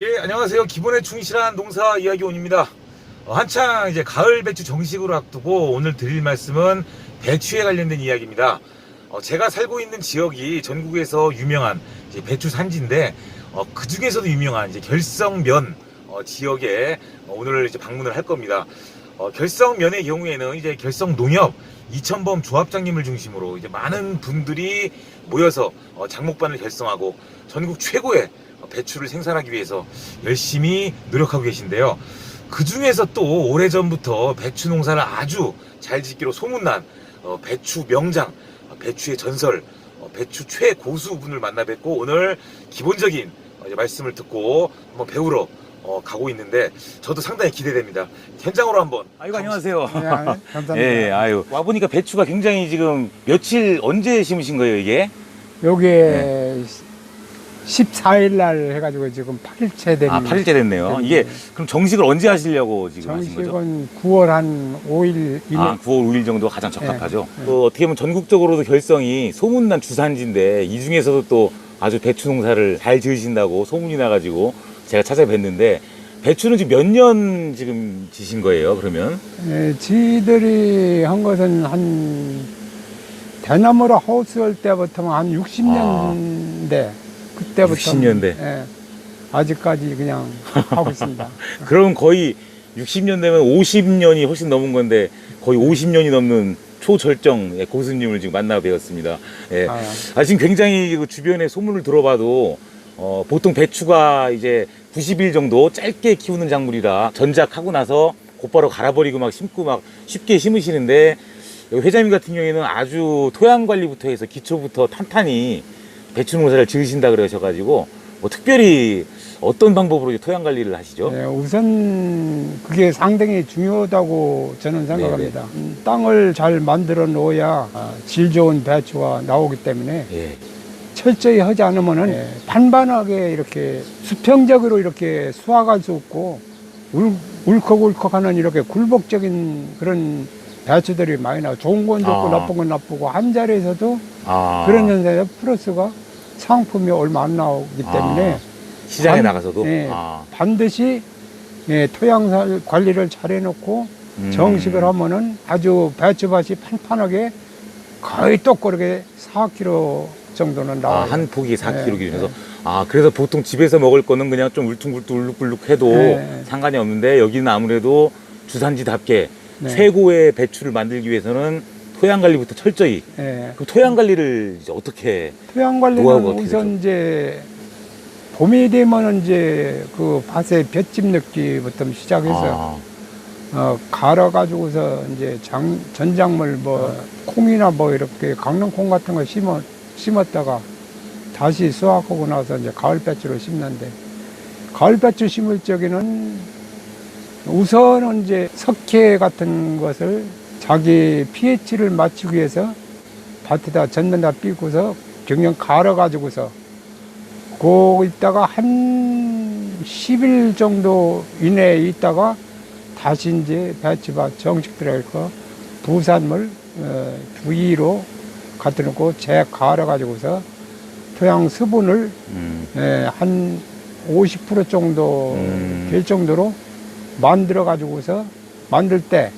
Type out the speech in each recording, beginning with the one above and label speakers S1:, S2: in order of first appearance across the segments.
S1: 예, 안녕하세요. 기본에 충실한 농사 이야기원입니다. 한창 이제 가을 배추 정식으로 앞두고 오늘 드릴 말씀은 배추에 관련된 이야기입니다. 제가 살고 있는 지역이 전국에서 유명한 이제 배추 산지인데, 그 중에서도 유명한 이제 결성면 지역에 오늘 이제 방문을 할 겁니다. 결성면의 경우에는 이제 결성농협 이천범 조합장님을 중심으로 이제 많은 분들이 모여서 장목반을 결성하고 전국 최고의 배추를 생산하기 위해서 열심히 노력하고 계신데요. 그 중에서 또 오래전부터 배추 농사를 아주 잘 짓기로 소문난 배추 명장, 배추의 전설, 배추 최고수분을 만나 뵙고 오늘 기본적인 말씀을 듣고 한번 배우러 가고 있는데 저도 상당히 기대됩니다. 현장으로 한번.
S2: 아이고, 안녕하세요.
S3: 네, 감사합니다.
S2: 예, 아유. 와보니까 배추가 굉장히 지금 며칠 언제 심으신 거예요, 이게?
S3: 요게 14일 날 해가지고 지금 8일째 됩니다.
S2: 아, 8일째 됐네요.
S3: 네.
S2: 이게 그럼 정식을 언제 하시려고 지금 하신 거죠?
S3: 정식은 9월 한 5일 이내.
S2: 아, 9월 5일 정도가 가장 적합하죠.
S3: 네.
S2: 어떻게 보면 전국적으로도 결성이 소문난 주산지인데 이 중에서도 또 아주 배추 농사를 잘 지으신다고 소문이 나가지고 제가 찾아뵀는데 배추는 지금 몇 년 지금 지신 거예요, 그러면?
S3: 네, 지들이 한 것은 한 대나무로 하우스 할 때부터 한 60년대 그때부터
S2: 60년대.
S3: 예, 아직까지 그냥 하고 있습니다.
S2: 그럼 거의 60년 되면 50년이 훨씬 넘은 건데 거의 50년이 넘는 초절정 고수님을 지금 만나 뵈었습니다. 예. 지금 굉장히 그 주변에 소문을 들어봐도 보통 배추가 이제 90일 정도 짧게 키우는 작물이라 전작하고 나서 곧바로 갈아버리고 막 심고 막 쉽게 심으시는데 여기 회장님 같은 경우에는 아주 토양 관리부터 해서 기초부터 탄탄히 배추 농사를 지으신다 그러셔가지고 뭐 특별히 어떤 방법으로 토양 관리를 하시죠?
S3: 네, 우선 그게 상당히 중요하다고 저는 생각합니다. 땅을 잘 만들어 놓아야 질 좋은 배추가 나오기 때문에
S2: 예.
S3: 철저히 하지 않으면은 반반하게 이렇게 수평적으로 이렇게 수확할 수 없고 울컥울컥하는 이렇게 굴복적인 그런 배추들이 많이 나와. 좋은 건 좋고 나쁜 건 나쁘고 한 자리에서도 그런 현상에 플러스가 상품이 얼마 안 나오기 때문에
S2: 시장에 나가서도
S3: 예, 반드시 토양 관리를 잘 해놓고 정식을 하면은 아주 배추밭이 판판하게 거의 똑그렇게 4kg 정도는 나와요.
S2: 한 폭이 4kg 기준에서. 그래서 보통 집에서 먹을 거는 그냥 좀 울퉁불퉁 울룩불룩 해도 상관이 없는데 여기는 아무래도 주산지답게 최고의 배추를 만들기 위해서는 토양 관리부터 철저히. 그럼 토양 관리를 이제 어떻게?
S3: 토양 관리는 우선 이제 봄이 되면 이제 그 밭에 볏짚 넣기부터 시작해서 갈아가지고서 이제 전작물 뭐 콩이나 뭐 이렇게 강릉콩 같은 거 심었다가 다시 수확하고 나서 이제 가을 배추를 심는데 가을 배추 심을 적에는 우선은 이제 석회 같은 것을 자기 pH를 맞추기 위해서 밭에다 전면다 삐고서 경영 갈아가지고서 그 있다가 한 10일 정도 이내에 있다가 다시 이제 배추밭 정식 들어갈까 부산물 부위로 갖다 놓고 재갈아가지고서 토양 수분을 한 50% 정도 될 정도로 만들어가지고서 만들 때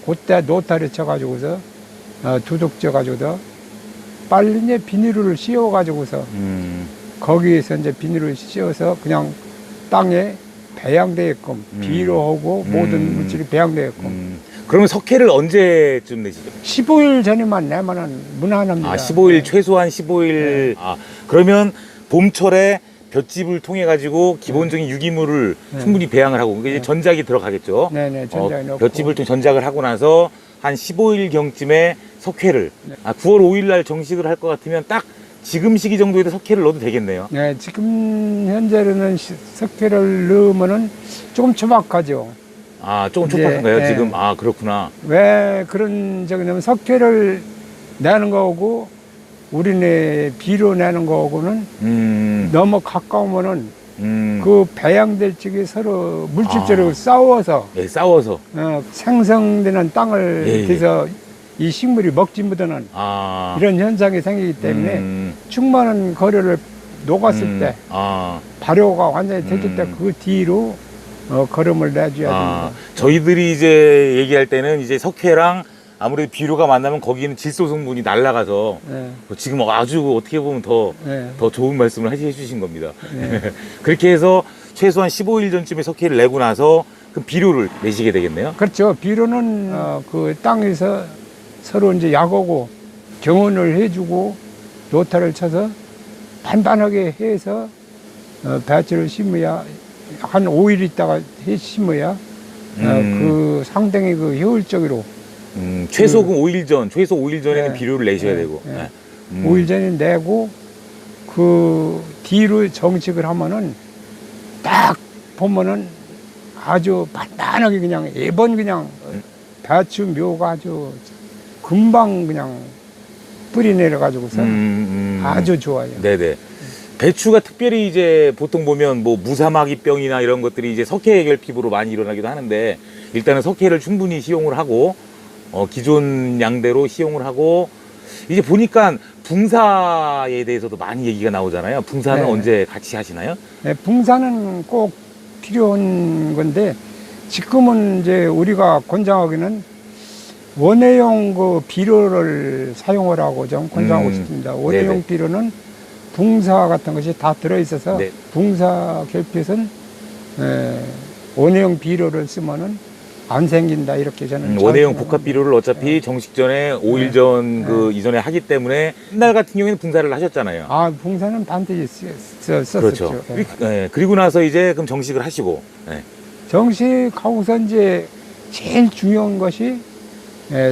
S3: 그때 노타리 쳐가지고서 두둑 져가지고서 빨리 이제 비닐을 씌워가지고서 거기에서 이제 비닐을 씌워서 그냥 땅에 배양되게끔 비료하고 모든 물질이 배양되게끔.
S2: 그러면 석회를 언제쯤 내시죠?
S3: 15일 전에만 내면은 무난합니다.
S2: 15일, 최소한 15일. 그러면 봄철에 볏짚을 통해 가지고 기본적인 유기물을 충분히 배양을 하고 이제 전작이 들어가겠죠.
S3: 네네, 전작이 넣고.
S2: 볏짚을 통해 전작을 하고 나서 한 15일 경쯤에 석회를 9월 5일 날 정식을 할 것 같으면 딱 지금 시기 정도에도 석회를 넣어도 되겠네요.
S3: 네, 지금 현재는 석회를 넣으면은 조금 초박하죠.
S2: 조금 촉박한가요?
S3: 네.
S2: 지금? 그렇구나.
S3: 왜 그런 적이냐면 석회를 내는 거하고 우리네 비료 내는 거하고는 너무 가까우면은 그 배양될 적이 서로 물질적으로 싸워서
S2: 싸워서
S3: 생성되는 땅을 해서 이 식물이 먹지 못하는 이런 현상이 생기기 때문에 충분한 거리를 녹았을 때 발효가 완전히 됐을 때 그 뒤로 거름을 내줘야 됩니다.
S2: 저희들이 이제 얘기할 때는 이제 석회랑 아무래도 비료가 만나면 거기는 질소 성분이 날아가서
S3: 네.
S2: 지금 아주 어떻게 보면 더
S3: 네.
S2: 좋은 말씀을 해주신 겁니다.
S3: 네.
S2: 그렇게 해서 최소한 15일 전쯤에 석회를 내고 나서 그 비료를 내시게 되겠네요.
S3: 그렇죠. 비료는 그 땅에서 서로 이제 약하고 경운을 해주고 노타를 쳐서 단단하게 해서 배추를 심어야 한 5일 있다가 심어야 그 상당히 그 효율적으로
S2: 최소 5일 전, 최소 5일 전에는
S3: 네.
S2: 비료를 내셔야
S3: 네.
S2: 되고.
S3: 네.
S2: 네.
S3: 5일 전에 내고 그 뒤로 정식을 하면은 딱 보면은 아주 단단하게 그냥 매번 그냥 배추 묘가 아주 금방 그냥 뿌리 내려가지고서 아주 좋아요.
S2: 네네. 배추가 특별히 이제 보통 보면 뭐 무사마귀병이나 이런 것들이 이제 석회 결핍으로 많이 일어나기도 하는데 일단은 석회를 충분히 시용을 하고 기존 양대로 시용을 하고 이제 보니까 붕사에 대해서도 많이 얘기가 나오잖아요. 붕사는
S3: 네.
S2: 언제 같이 하시나요?
S3: 네, 붕사는 꼭 필요한 건데 지금은 이제 우리가 권장하기는 원예용 그 비료를 사용을 하고 좀 권장하고 싶습니다. 원예용
S2: 네네.
S3: 비료는 붕사 같은 것이 다 들어있어서
S2: 네.
S3: 붕사 결핍은 원예용 비료를 쓰면은 안 생긴다 이렇게 저는
S2: 원예용
S3: 생각합니다.
S2: 복합 비료를 어차피 정식 전에 5일 전 그 이전에 하기 때문에 옛날 같은 경우에는 붕사를 하셨잖아요.
S3: 아 붕사는 반드시 썼었죠.
S2: 그렇죠.
S3: 예.
S2: 네, 그리고 나서 이제 그럼 정식을 하시고. 네.
S3: 정식하고서 이제 제일 중요한 것이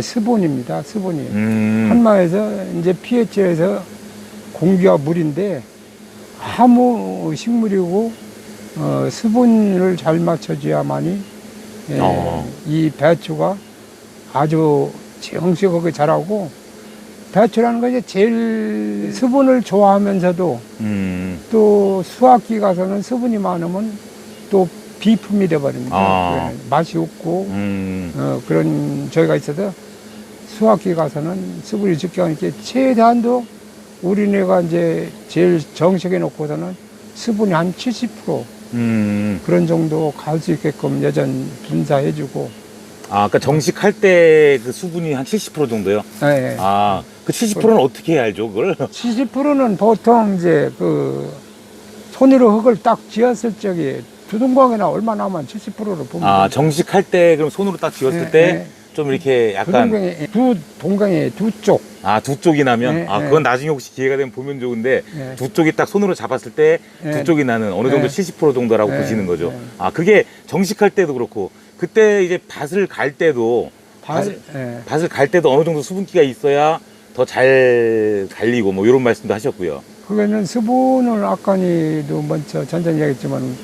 S3: 수분입니다. 수분이. 한마디에서 이제 pH에서 공기와 물인데 아무 식물이고 수분을 잘 맞춰줘야만이 이 배추가 아주 정식하게 자라고 배추라는 것이 제일 수분을 좋아하면서도 또 수확기 가서는 수분이 많으면 또 비품이 돼버립니다. 네, 맛이 없고 그런 저희가 있어서 수확기 가서는 수분이 적게 하니까 최대한도 우리네가 이제 제일 정식해 놓고서는 수분이 한 70% 그런 정도 갈 수 있게끔 여전 분사해주고.
S2: 그러니까 정식할 때 그 수분이 한 70% 정도요?
S3: 네.
S2: 그 70%는 어떻게 알죠, 그걸?
S3: 70%는 보통 이제 그 손으로 흙을 딱 쥐었을 적에 두동강이나 얼마 나면 70%로 보면.
S2: 정식할 때 그럼 손으로 딱 쥐었을 때 좀 이렇게 약간.
S3: 두 동강에 두 쪽.
S2: 두 쪽이 나면?
S3: 네,
S2: 그건 나중에 혹시 기회가 되면 보면 좋은데
S3: 네.
S2: 두 쪽이 딱 손으로 잡았을 때 두 쪽이 나는 어느 정도 70% 정도라고
S3: 네,
S2: 보시는 거죠.
S3: 네.
S2: 그게 정식할 때도 그렇고 그때 이제 밭을 갈 때도 밭을 갈 때도 어느 정도 수분기가 있어야 더 잘 갈리고 뭐 이런 말씀도 하셨고요.
S3: 그거는 수분을 아까도 먼저 전전 얘기했지만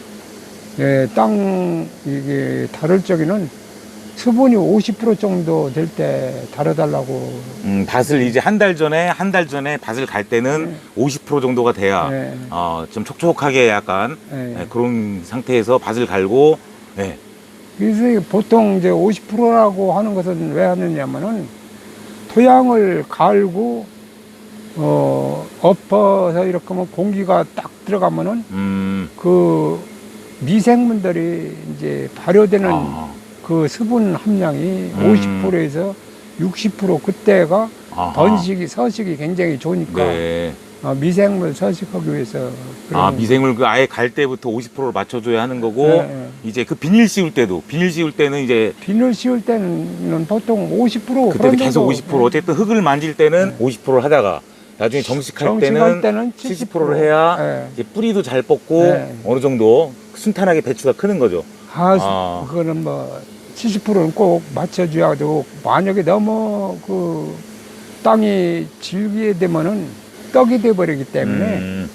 S3: 땅 이게 다룰 적에는 수분이 50% 정도 될 때 다뤄달라고.
S2: 밭을 이제 한 달 전에 밭을 갈 때는 50% 정도가 돼야 좀 촉촉하게 약간 그런 상태에서 밭을 갈고.
S3: 그래서 보통 이제 50%라고 하는 것은 왜 하느냐면은 토양을 갈고 엎어서 이렇게 하면 공기가 딱 들어가면은 그 미생물들이 이제 발효되는 그 수분 함량이 50%에서 60% 그때가 서식이 굉장히 좋으니까 미생물 서식하기 위해서.
S2: 미생물 그 아예 갈 때부터 50%를 맞춰줘야 하는 거고 이제 그 비닐 씌울 때는 이제
S3: 비닐 씌울 때는 보통 50%
S2: 그때도 계속 50% 어쨌든 흙을 만질 때는 50%를 하다가 나중에 정식할 때는 70%를 해야 이제 뿌리도 잘 뻗고 어느 정도 순탄하게 배추가 크는 거죠.
S3: 그거는 뭐 70%는 꼭 맞춰줘야 되고 만약에 너무 그 땅이 질기게 되면은 떡이 돼버리기 때문에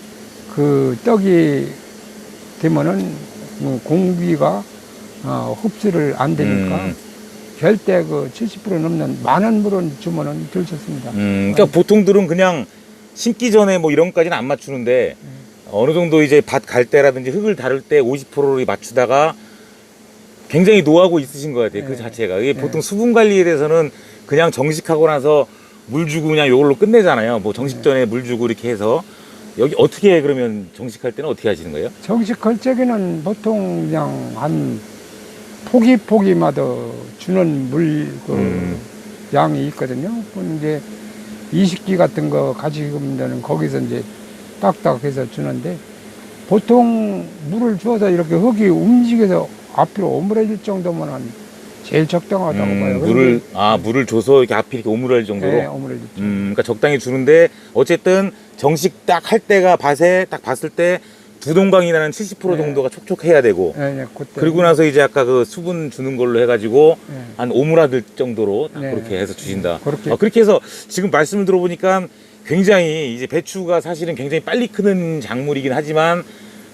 S3: 그 떡이 되면은 공기가 흡수를 안 되니까 절대 그 70% 넘는 많은 물은 주면은 덜 좋습니다.
S2: 그러니까 보통들은 그냥 심기 전에 뭐 이런 것까지는 안 맞추는데 어느 정도 이제 밭 갈 때라든지 흙을 다룰 때 50%를 맞추다가 굉장히 노하고 있으신 것 같아요. 그 자체가. 이게 보통 수분 관리에 대해서는 그냥 정식하고 나서 물 주고 그냥 이걸로 끝내잖아요. 뭐 정식 전에 물 주고 이렇게 해서. 여기 어떻게 그러면 정식할 때는 어떻게 하시는 거예요?
S3: 정식할 적에는 보통 그냥 한 포기마다 주는 양이 있거든요. 그건 이제 이식기 같은 거 가지고 오면 거기서 이제 딱딱해서 주는데, 보통 물을 주어서 이렇게 흙이 움직여서 앞으로 오므려질 정도면 제일 적당하다고 봐요.
S2: 물을 줘서 이렇게 앞이 이렇게 오므라질 정도로?
S3: 네, 오므려질 정도.
S2: 그러니까 적당히 주는데, 어쨌든 정식 딱 할 때가 밭에 딱 봤을 때 두동강이 나는 70%
S3: 네.
S2: 정도가 촉촉해야 되고,
S3: 네, 그때.
S2: 그리고 나서 이제 아까 그 수분 주는 걸로 해가지고
S3: 네.
S2: 한 오므라들 정도로 딱
S3: 네.
S2: 그렇게 해서 주신다.
S3: 그렇게.
S2: 그렇게 해서 지금 말씀을 들어보니까 굉장히 이제 배추가 사실은 굉장히 빨리 크는 작물이긴 하지만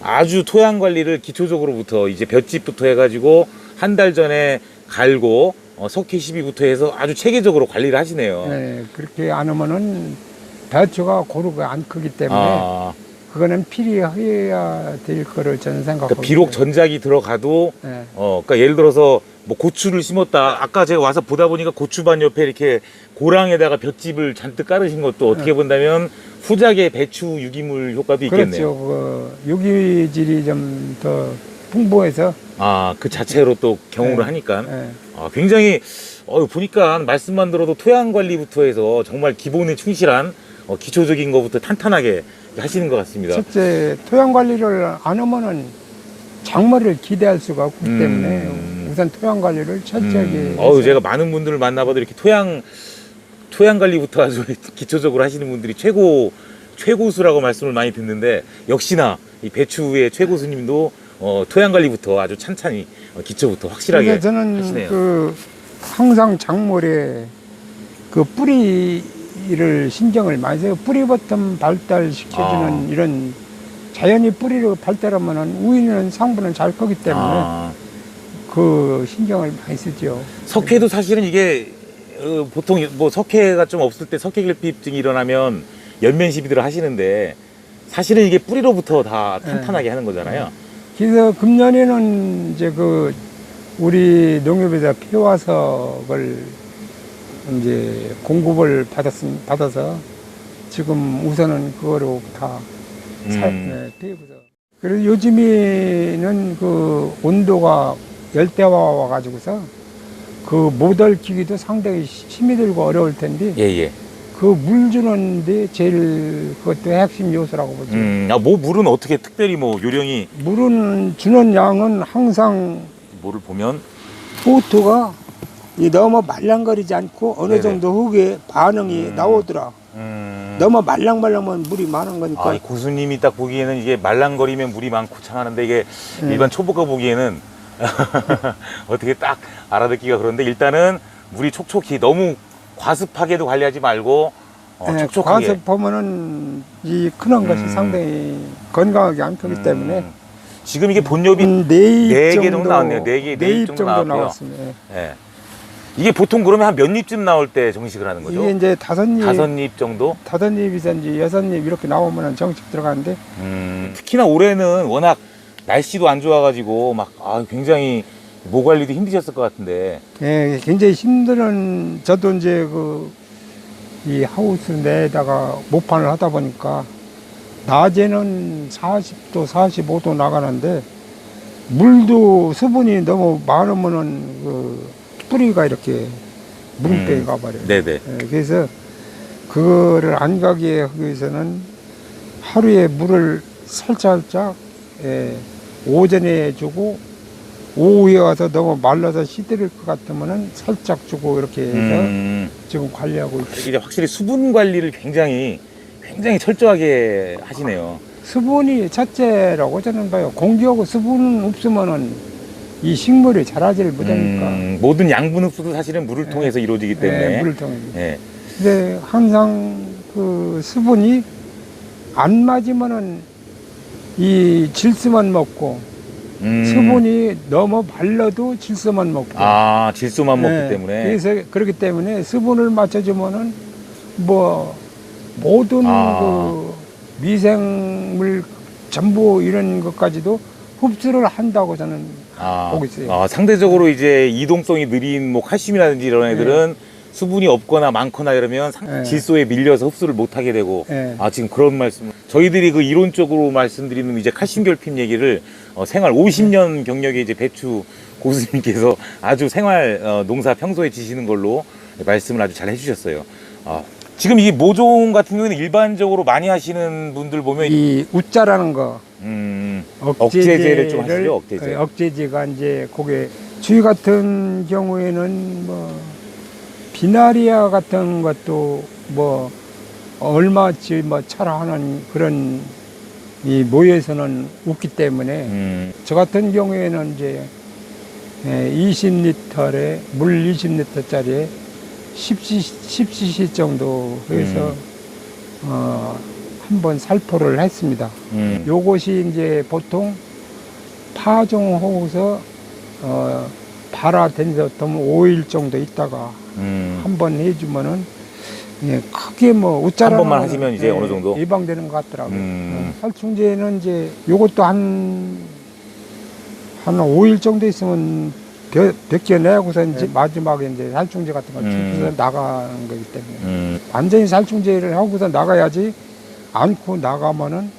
S2: 아주 토양 관리를 기초적으로부터 이제 볏짚부터 해가지고 한 달 전에 갈고 석회 시비부터 해서 아주 체계적으로 관리를 하시네요.
S3: 네, 그렇게 안 하면은 배추가 고루가 안 크기 때문에 그거는 필히 해야 될 거를 저는 생각하고.
S2: 그러니까 비록 전작이 들어가도
S3: 네.
S2: 그러니까 예를 들어서 뭐 고추를 심었다. 아까 제가 와서 보다 보니까 고추반 옆에 이렇게 고랑에다가 볏짚을 잔뜩 깔으신 것도 어떻게 본다면 후작의 배추 유기물 효과도 있겠네요.
S3: 그렇죠. 그 유기질이 좀 더 풍부해서.
S2: 그 자체로 또 경우를
S3: 네.
S2: 하니까.
S3: 네.
S2: 굉장히 보니까 말씀만 들어도 토양 관리부터 해서 정말 기본에 충실한 기초적인 것부터 탄탄하게 하시는 것 같습니다.
S3: 첫째, 토양 관리를 안 하면은 작물을 기대할 수가 없기 때문에 우선 토양 관리를 철저하게.
S2: 제가 많은 분들을 만나봐도 이렇게 토양 관리부터 아주 기초적으로 하시는 분들이 최고수라고 말씀을 많이 듣는데, 역시나 이 배추의 최고수님도 토양 관리부터 아주 찬찬히 기초부터 확실하게
S3: 그래서 저는
S2: 하시네요.
S3: 항상 작물에 그 뿌리를 신경을 많이 써요. 뿌리부터 발달시켜주는 이런 자연히 뿌리를 발달하면은 우위는 상부는 잘 크기 때문에 그 신경을 많이 쓰죠.
S2: 석회도 사실은 이게 보통 뭐 석회가 좀 없을 때 석회결핍증이 일어나면 연면 시비들을 하시는데, 사실은 이게 뿌리로부터 다 탄탄하게 하는 거잖아요.
S3: 그래서 금년에는 이제 우리 농협에서 폐화석을 이제 공급을 받아서 지금 우선은 그거로 다 폐부서. 그래서 요즘에는 그 온도가 열대와 와가지고서 그 모덜기기도 상당히 힘이 들고 어려울 텐데,
S2: 예.
S3: 그 물 주는데 제일 그것도 핵심 요소라고 보죠.
S2: 물은 어떻게 특별히 요령이?
S3: 물은 주는 양은 항상
S2: 물을 보면
S3: 포트가 너무 말랑거리지 않고 어느
S2: 네네.
S3: 정도 흙에 반응이 나오더라. 너무 말랑말랑하면 물이 많은 거니까.
S2: 이 고수님이 딱 보기에는 이게 말랑거리면 물이 많고 창하는데, 이게 일반 초보가 보기에는 어떻게 딱 알아듣기가 그런데, 일단은 물이 촉촉히 너무 과습하게도 관리하지 말고 촉촉하게.
S3: 과습 보면은 이 크는 것이 상당히 건강하게 안 크기 때문에.
S2: 지금 이게 본엽이 4개 정도 나왔네요. 4잎 정도
S3: 나왔습니다.
S2: 예. 이게 보통 그러면 한 몇 잎쯤 나올 때 정식을 하는 거죠?
S3: 이게 이제 5잎
S2: 정도?
S3: 5잎이서 이제 6잎 이렇게 나오면 정식 들어가는데.
S2: 특히나 올해는 워낙 날씨도 안 좋아가지고 굉장히 모 관리도 힘드셨을 것 같은데.
S3: 예, 굉장히 힘든. 저도 이제 이 하우스 내에다가 모판을 하다 보니까 낮에는 40도, 45도 나가는데, 물도 수분이 너무 많으면은 뿌리가 이렇게 뭉게 가버려요.
S2: 네네.
S3: 예, 그래서 그거를 안 가게 하기 위해서는 하루에 물을 살짝 오전에 주고, 오후에 와서 너무 말라서 시들을 것 같으면은 살짝 주고, 이렇게 해서 지금 관리하고 있어요.
S2: 이제 확실히 수분 관리를 굉장히 철저하게 하시네요.
S3: 수분이 첫째라고 저는 봐요. 공기하고 수분 없으면은 이 식물이 자라지를 못하니까.
S2: 모든 양분 흡수도 사실은 물을 통해서 이루어지기 때문에.
S3: 물을 통해서.
S2: 예.
S3: 근데 항상 그 수분이 안 맞으면은 이 질소만 먹고, 수분이 너무 말라도 질소만 먹고.
S2: 질소만 먹기 때문에.
S3: 그래서 그렇기 때문에 수분을 맞춰주면은 모든 그 미생물 전부 이런 것까지도 흡수를 한다고 저는 보고 있어요.
S2: 상대적으로 이제 이동성이 느린 칼슘이라든지 이런 애들은 수분이 없거나 많거나 이러면
S3: 네.
S2: 질소에 밀려서 흡수를 못하게 되고
S3: 네.
S2: 지금 그런 말씀 저희들이 그 이론적으로 말씀드리는 이제 칼슘 결핍 얘기를 생활 50년 경력의 이제 배추 고수님께서 아주 생활 농사 평소에 지시는 걸로 말씀을 아주 잘 해주셨어요. 지금 이 모종 같은 경우는 일반적으로 많이 하시는 분들 보면
S3: 이 우자라는 거
S2: 억제제를 좀 하시죠. 억제제.
S3: 억제제가 이제 그게 주위 같은 경우에는 뭐 비나리아 같은 것도 뭐 얼마치 뭐 철하는 그런 이 모여서는 없기 때문에 저 같은 경우에는 이제 20리터에 물 20리터짜리에 10cc 정도 해서 한번 살포를 했습니다. 요것이 이제 보통 파종하고서 발화된서 5일 정도 있다가 한번 해주면은 크게 뭐 우짜라
S2: 한 번만 하시면 이제 어느 정도
S3: 예방되는 것 같더라고요. 살충제는 이제 요것도 한 5일 정도 있으면 벗겨내고서 이제 마지막에 이제 살충제 같은 걸 주고서 나가는 거기 때문에 완전히 살충제를 하고서 나가야지 않고 나가면은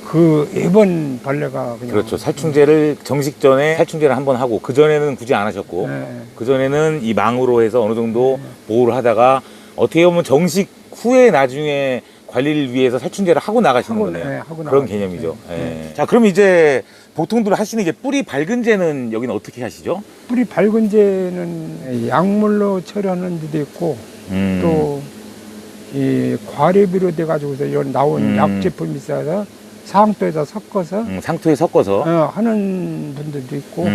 S3: 그 애번 벌레가 그냥
S2: 그렇죠. 살충제를 정식 전에 살충제를 한번 하고 그 전에는 굳이 안 하셨고 그 전에는 이 망으로 해서 어느 정도 보호를 하다가 어떻게 보면 정식 후에 나중에 관리를 위해서 살충제를 하고 나가시는 거네요. 그런 개념이죠. 자, 그럼 이제 보통들 하시는 이제 뿌리 밝은제는 여기는 어떻게 하시죠?
S3: 뿌리 밝은제는 약물로 처리하는 데도 있고 또 이 과립으로 돼 가지고서 이런 나온 약 제품이 있어서 상토에다 섞어서
S2: 상토에 섞어서
S3: 하는 분들도 있고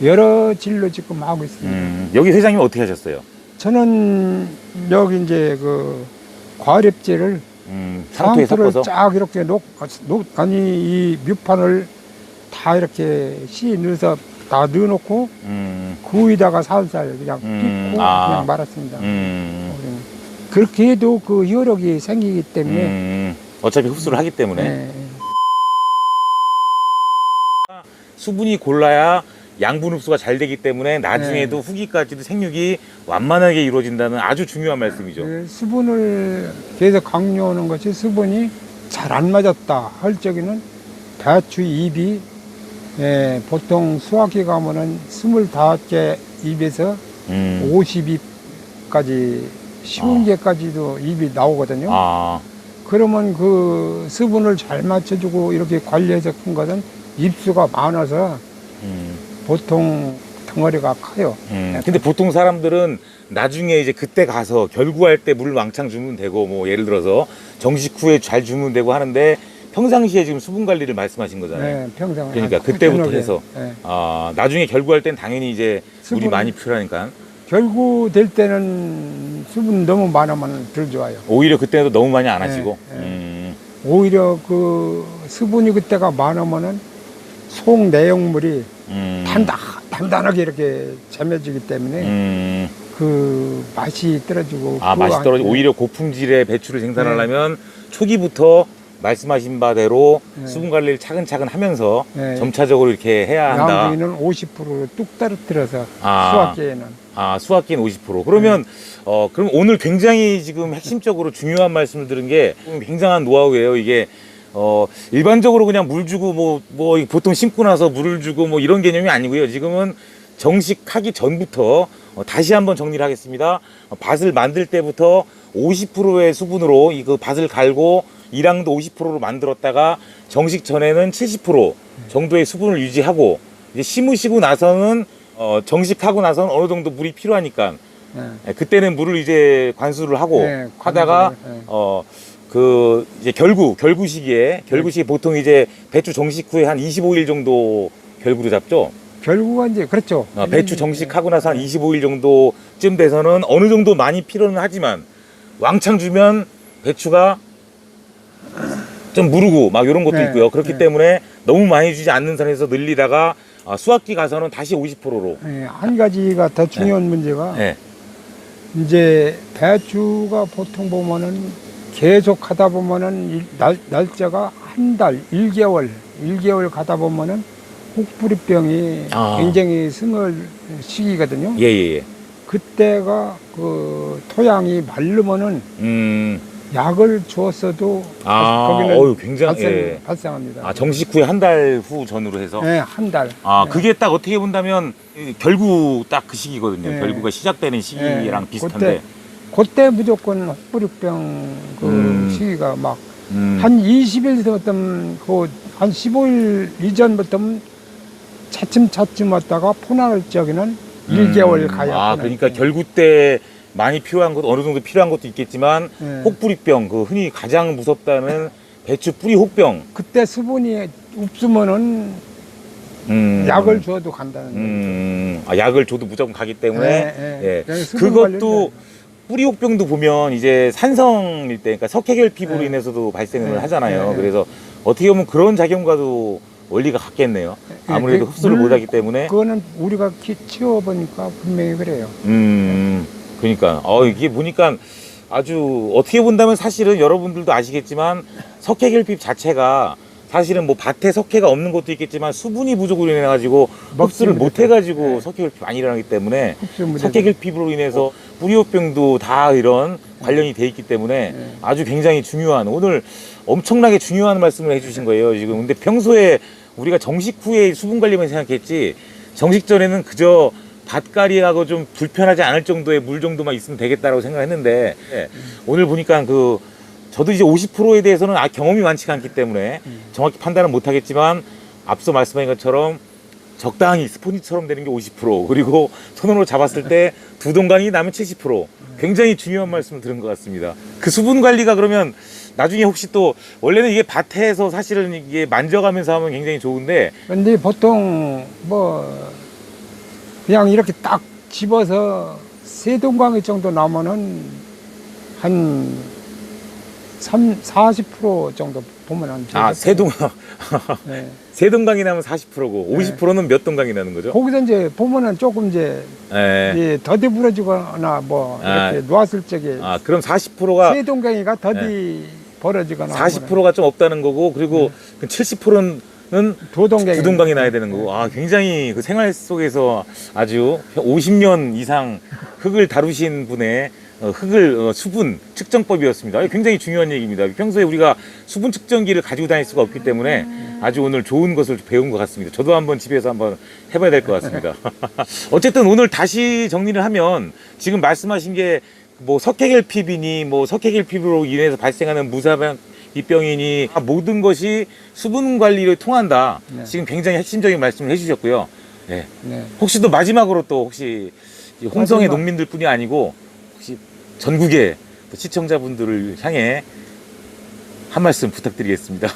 S3: 여러 질로 지금 하고 있습니다.
S2: 여기 회장님 어떻게 하셨어요?
S3: 저는 여기 이제 그 과립제를
S2: 상토에
S3: 상토를
S2: 섞어서
S3: 쫙 이렇게 아니 이 뮤판을 다 이렇게 씨 넣어서 다 넣어놓고 그 위에다가 살살 그냥 빚고 그냥 말았습니다. 그렇게 해도 그 효력이 생기기 때문에
S2: 어차피 흡수를 하기 때문에 수분이 골라야 양분 흡수가 잘 되기 때문에 나중에도 후기까지도 생육이 완만하게 이루어진다는 아주 중요한 말씀이죠.
S3: 수분을 계속 강조하는 것이 수분이 잘 안 맞았다 할 적에는 배추 잎이 보통 수확기 가면은 25개 잎에서 50잎까지 쉬운 개까지도 잎이 나오거든요. 그러면 그 수분을 잘 맞춰주고 이렇게 관리해서 큰 것은 잎수가 많아서 보통 덩어리가 커요.
S2: 근데 보통 사람들은 나중에 이제 그때 가서 결구할 때 물 왕창 주면 되고 뭐 예를 들어서 정식 후에 잘 주면 되고 하는데 평상시에 지금 수분 관리를 말씀하신 거잖아요.
S3: 네, 평생.
S2: 그러니까 그때부터 해서 나중에 결구할 땐 당연히 이제 물이 많이 필요하니까
S3: 결구될 때는 수분 너무 많으면 덜 좋아요.
S2: 오히려 그때도 너무 많이 안 하시고
S3: 오히려 그 수분이 그때가 많으면은 속 내용물이 단단하게 이렇게 잠겨지기 때문에 그 맛이 떨어지고
S2: 맛이 떨어지고 오히려 고품질의 배추를 생산하려면 초기부터 말씀하신 바대로 수분 관리를 차근차근 하면서 점차적으로 이렇게 해야 한다.
S3: 양주기는 50%로 뚝 떨어뜨려서 수확기에는
S2: 수확기는 50%. 그러면 그럼 오늘 굉장히 지금 핵심적으로 중요한 말씀을 들은 게 굉장한 노하우예요. 이게 일반적으로 그냥 물 주고 뭐 보통 심고 나서 물을 주고 뭐 이런 개념이 아니고요. 지금은 정식하기 전부터 다시 한번 정리를 하겠습니다. 밭을 만들 때부터 50%의 수분으로 그 밭을 갈고 이랑도 50%로 만들었다가 정식 전에는 70% 정도의 수분을 유지하고 이제 심으시고 나서는 정식하고 나서는 어느 정도 물이 필요하니까 그때는 물을 이제 관수를 하고 하다가 그 이제 결구 시기에 보통 이제 배추 정식 후에 한 25일 정도 결구로 잡죠.
S3: 결국은 이제 그렇죠.
S2: 배추 정식하고 나서 한 25일 정도쯤 돼서는 어느 정도 많이 필요는 하지만 왕창 주면 배추가 좀 무르고 막 이런 것도 있고요. 그렇기 때문에 너무 많이 주지 않는 선에서 늘리다가 수확기 가서는 다시 50%로.
S3: 한 가지가 더 중요한 문제가 이제 배추가 보통 보면은 계속 하다 보면은 날짜가 한 달, 1개월 가다 보면은 혹부리병이 굉장히 스물 시기거든요. 그때가 그 토양이 마르면은 약을 주었어도
S2: 어유 굉장히
S3: 발생합니다.
S2: 정식 후에 한 달 후 전후로 해서.
S3: 네, 한 달. 네.
S2: 그게 딱 어떻게 본다면 결구 딱 그 시기거든요.
S3: 네.
S2: 결구가 시작되는 시기랑
S3: 네.
S2: 비슷한데.
S3: 그때 무조건 헛부리병 그 시기가 막 한 20일부터 한 15일 이전부터 차츰 왔다가 포날 적에는 1개월 가야.
S2: 그러니까 결구 때 많이 필요한 것, 어느 정도 필요한 것도 있겠지만,
S3: 네.
S2: 혹부리병, 그 흔히 가장 무섭다는 배추 뿌리 혹병.
S3: 그때 수분이 없으면은 약을 줘도 간다는 거죠.
S2: 약을 줘도 무조건 가기 때문에.
S3: 네.
S2: 그것도 뿌리 혹병도 보면 이제 산성일 때, 그러니까 석회결 피부로
S3: 네.
S2: 인해서도 발생을
S3: 네.
S2: 하잖아요.
S3: 네.
S2: 그래서 어떻게 보면 그런 작용과도 원리가 같겠네요. 아무래도 흡수를 못하기 때문에.
S3: 그거는 우리가 키워보니까 분명히 그래요.
S2: 그러니까 이게 보니까 아주 어떻게 본다면 사실은 여러분들도 아시겠지만 석회결핍 자체가 사실은 뭐 밭에 석회가 없는 것도 있겠지만 수분이 부족으로 인해 가지고 흡수를 못 해가지고 석회결핍 많이 일어나기 때문에 석회결핍으로 인해서 뿌리호병도 다 이런 관련이 돼 있기 때문에 아주 굉장히 중요한, 오늘 엄청나게 중요한 말씀을 해주신 거예요 지금. 근데 평소에 우리가 정식 후에 수분 관리만 생각했지 정식 전에는 그저 밭갈이하고 좀 불편하지 않을 정도의 물 정도만 있으면 되겠다라고 생각했는데 오늘 보니까 저도 이제 50%에 대해서는 경험이 많지가 않기 때문에 정확히 판단은 못하겠지만 앞서 말씀하신 것처럼 적당히 스포니처럼 되는 게 50%, 그리고 손으로 잡았을 때 두 동강이 나면 70%. 굉장히 중요한 말씀을 들은 것 같습니다. 그 수분 관리가 그러면 나중에 혹시 또 원래는 이게 밭에서 사실은 이게 만져가면서 하면 굉장히 좋은데,
S3: 근데 보통 그냥 이렇게 딱 집어서 세 동강이 정도 나면은 한 40% 정도 보면 안 돼요.
S2: 세동강.
S3: 네.
S2: 세 동강이 나면 40%고 50%는 몇 동강이 나는 거죠?
S3: 거기서 이제 보면은 조금 이제 더디 부러지거나 이렇게 놓았을 적에
S2: 그럼 40%가
S3: 세 동강이가 더디 벌어지거나
S2: 40%가 좀 없다는 거고, 그리고 70%는
S3: 두 동강이
S2: 나야 되는 거고. 굉장히 그 생활 속에서 아주 50년 이상 흙을 다루신 분의 수분 측정법이었습니다. 굉장히 중요한 얘기입니다. 평소에 우리가 수분 측정기를 가지고 다닐 수가 없기 때문에 아주 오늘 좋은 것을 배운 것 같습니다. 저도 한번 집에서 한번 해봐야 될 것 같습니다. 어쨌든 오늘 다시 정리를 하면 지금 말씀하신 게 뭐 석회결핍이니 뭐 석회결핍으로 인해서 발생하는 무사병이니 모든 것이 수분 관리를 통한다.
S3: 네.
S2: 지금 굉장히 핵심적인 말씀을 해주셨고요.
S3: 네.
S2: 혹시 또 마지막으로 또 혹시 홍성의 농민들뿐이 아니고 혹시 전국의 시청자분들을 향해 한 말씀 부탁드리겠습니다.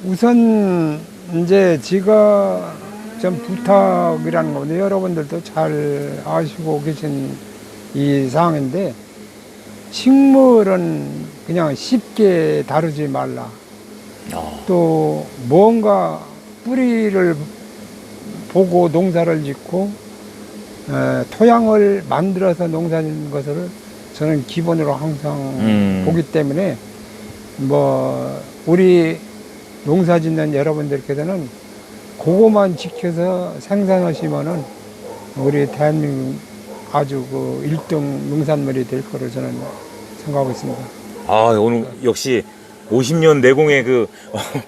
S3: 우선 이제 제가 좀 부탁이라는 건데 여러분들도 잘 아시고 계신 이 상황인데, 식물은 그냥 쉽게 다루지 말라. 또 뭔가 뿌리를 보고 농사를 짓고 토양을 만들어서 농사 짓는 것을 저는 기본으로 항상 보기 때문에 우리 농사 짓는 여러분들께서는 그거만 지켜서 생산하시면은 우리 대한민국 아주 1등 농산물이 될 거로 저는 생각하고 있습니다.
S2: 오늘 역시 50년 내공의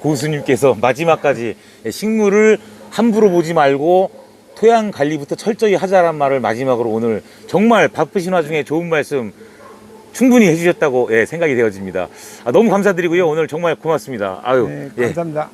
S2: 고수님께서 마지막까지 식물을 함부로 보지 말고 토양 관리부터 철저히 하자란 말을 마지막으로 오늘 정말 바쁘신 와중에 좋은 말씀 충분히 해주셨다고 생각이 되어집니다. 너무 감사드리고요. 오늘 정말 고맙습니다.
S3: 네, 감사합니다.